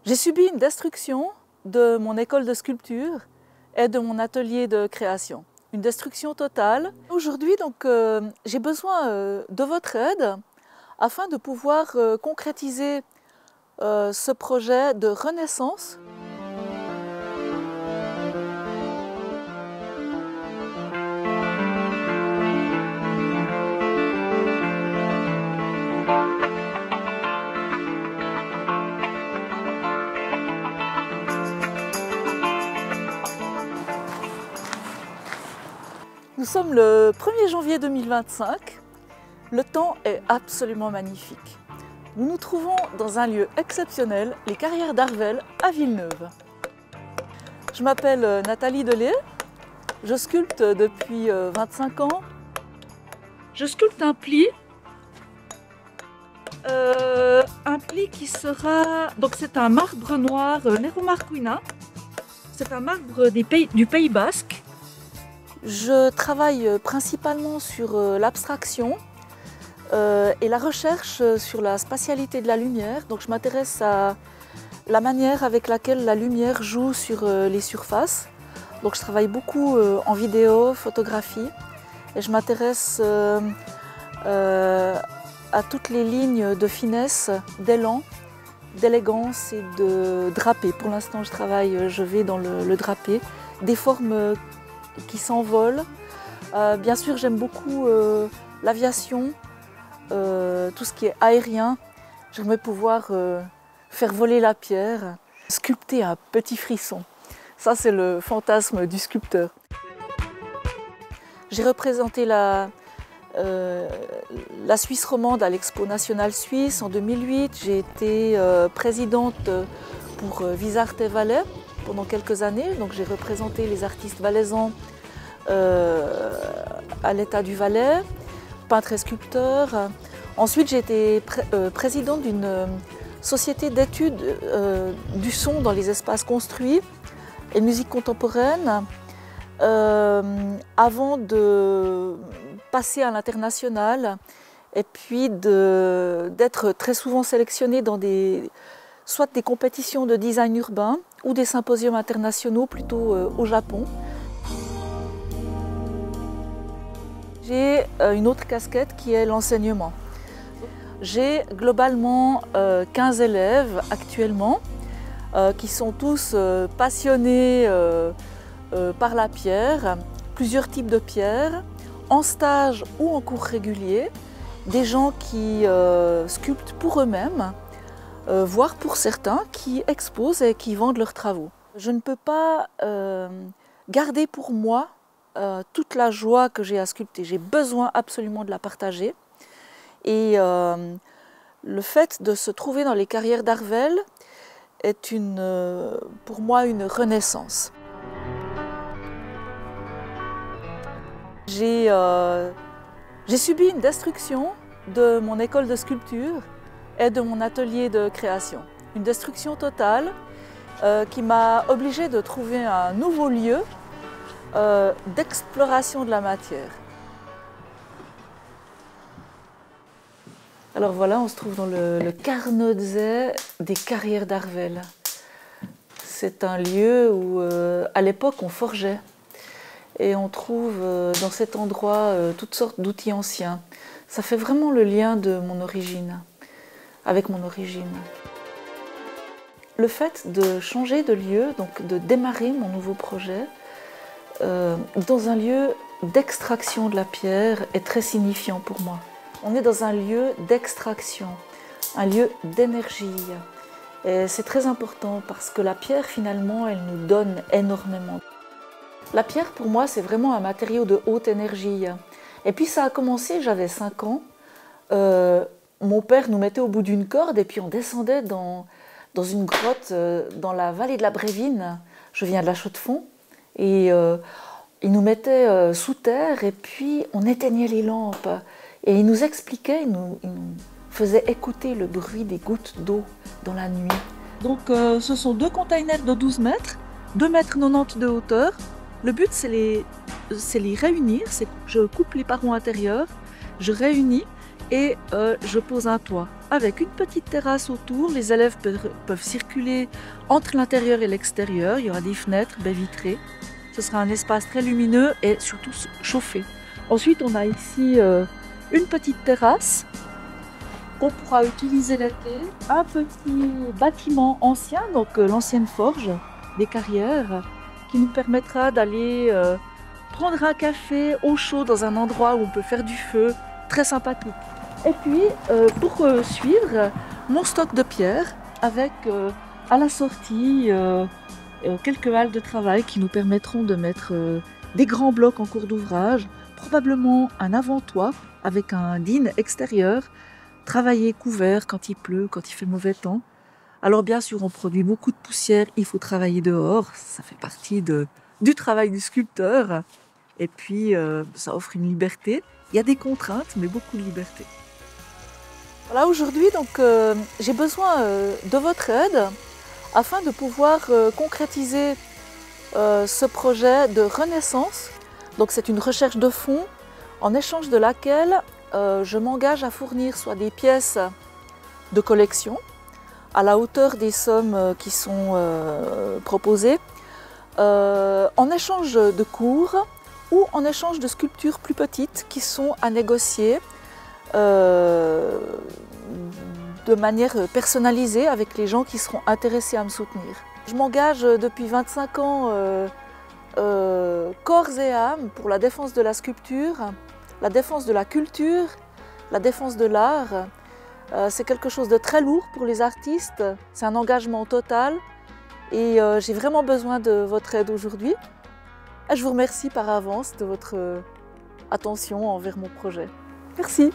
J'ai subi une destruction de mon école de sculpture et de mon atelier de création. Une destruction totale. Aujourd'hui, j'ai besoin de votre aide afin de pouvoir concrétiser ce projet de renaissance. Nous sommes le 1er janvier 2025. Le temps est absolument magnifique. Nous nous trouvons dans un lieu exceptionnel, les Carrières d'Arvels à Villeneuve. Je m'appelle Nathalie Delay, je sculpte depuis 25 ans. Je sculpte un pli qui sera... Donc c'est un marbre noir Nero Marquina. C'est un marbre du Pays Basque. Je travaille principalement sur l'abstraction et la recherche sur la spatialité de la lumière. Donc je m'intéresse à la manière avec laquelle la lumière joue sur les surfaces. Donc je travaille beaucoup en vidéo, photographie et je m'intéresse à toutes les lignes de finesse, d'élan, d'élégance et de drapé. Pour l'instant je vais dans le drapé, des formes qui s'envolent. Bien sûr j'aime beaucoup l'aviation, tout ce qui est aérien. J'aimerais pouvoir faire voler la pierre, sculpter un petit frisson. Ça c'est le fantasme du sculpteur. J'ai représenté la Suisse romande à l'Expo nationale suisse en 2008. J'ai été présidente pour Visart et Valais pendant quelques années. Donc j'ai représenté les artistes valaisans à l'État du Valais, peintre et sculpteur. Ensuite j'ai été présidente d'une société d'études du son dans les espaces construits et musique contemporaine avant de passer à l'international et puis d'être très souvent sélectionnée dans soit des compétitions de design urbain ou des symposiums internationaux plutôt au Japon. J'ai une autre casquette qui est l'enseignement. J'ai globalement 15 élèves actuellement qui sont tous passionnés par la pierre, plusieurs types de pierres, en stage ou en cours régulier, des gens qui sculptent pour eux-mêmes, voire pour certains qui exposent et qui vendent leurs travaux. Je ne peux pas garder pour moi toute la joie que j'ai à sculpter. J'ai besoin absolument de la partager. Et le fait de se trouver dans les Carrières d'Arvels est pour moi une renaissance. J'ai subi une destruction de mon école de sculpture et de mon atelier de création. Une destruction totale qui m'a obligée de trouver un nouveau lieu d'exploration de la matière. Alors voilà, on se trouve dans le Carnotset des Carrières d'Arvels. C'est un lieu où à l'époque on forgeait. Et on trouve dans cet endroit toutes sortes d'outils anciens. Ça fait vraiment le lien de mon origine, avec mon origine. Le fait de changer de lieu, donc de démarrer mon nouveau projet, dans un lieu d'extraction de la pierre est très signifiant pour moi. On est dans un lieu d'extraction, un lieu d'énergie. Et c'est très important parce que la pierre, finalement, elle nous donne énormément. La pierre, pour moi, c'est vraiment un matériau de haute énergie. Et puis ça a commencé, j'avais 5 ans. Mon père nous mettait au bout d'une corde et puis on descendait dans une grotte dans la vallée de la Brévine. Je viens de la Chaux-de-Fonds. Et il nous mettait sous terre et puis on éteignait les lampes. Et il nous expliquait, il nous faisait écouter le bruit des gouttes d'eau dans la nuit. Donc ce sont 2 containers de 12 mètres, 2,90 m de hauteur. Le but, c'est les réunir. Je coupe les parents intérieurs, je réunis et je pose un toit avec une petite terrasse autour. Les élèves peuvent circuler entre l'intérieur et l'extérieur. Il y aura des fenêtres, baies vitrées. Ce sera un espace très lumineux et surtout chauffé. Ensuite, on a ici une petite terrasse qu'on pourra utiliser l'été. Un petit bâtiment ancien, donc l'ancienne forge des carrières, qui nous permettra d'aller prendre un café au chaud dans un endroit où on peut faire du feu, très sympathique. Et puis, pour suivre, mon stock de pierres avec à la sortie quelques halles de travail qui nous permettront de mettre des grands blocs en cours d'ouvrage, probablement un avant-toit avec un din extérieur, travailler couvert quand il pleut, quand il fait mauvais temps. Alors bien sûr, on produit beaucoup de poussière, il faut travailler dehors, ça fait partie du travail du sculpteur. Et puis, ça offre une liberté. Il y a des contraintes, mais beaucoup de liberté. Voilà, aujourd'hui, donc, j'ai besoin de votre aide afin de pouvoir concrétiser ce projet de renaissance. Donc, c'est une recherche de fonds en échange de laquelle je m'engage à fournir soit des pièces de collection à la hauteur des sommes qui sont proposées, en échange de cours ou en échange de sculptures plus petites qui sont à négocier de manière personnalisée avec les gens qui seront intéressés à me soutenir. Je m'engage depuis 25 ans corps et âme pour la défense de la sculpture, la défense de la culture, la défense de l'art. C'est quelque chose de très lourd pour les artistes, c'est un engagement total et j'ai vraiment besoin de votre aide aujourd'hui. Je vous remercie par avance de votre attention envers mon projet. Merci.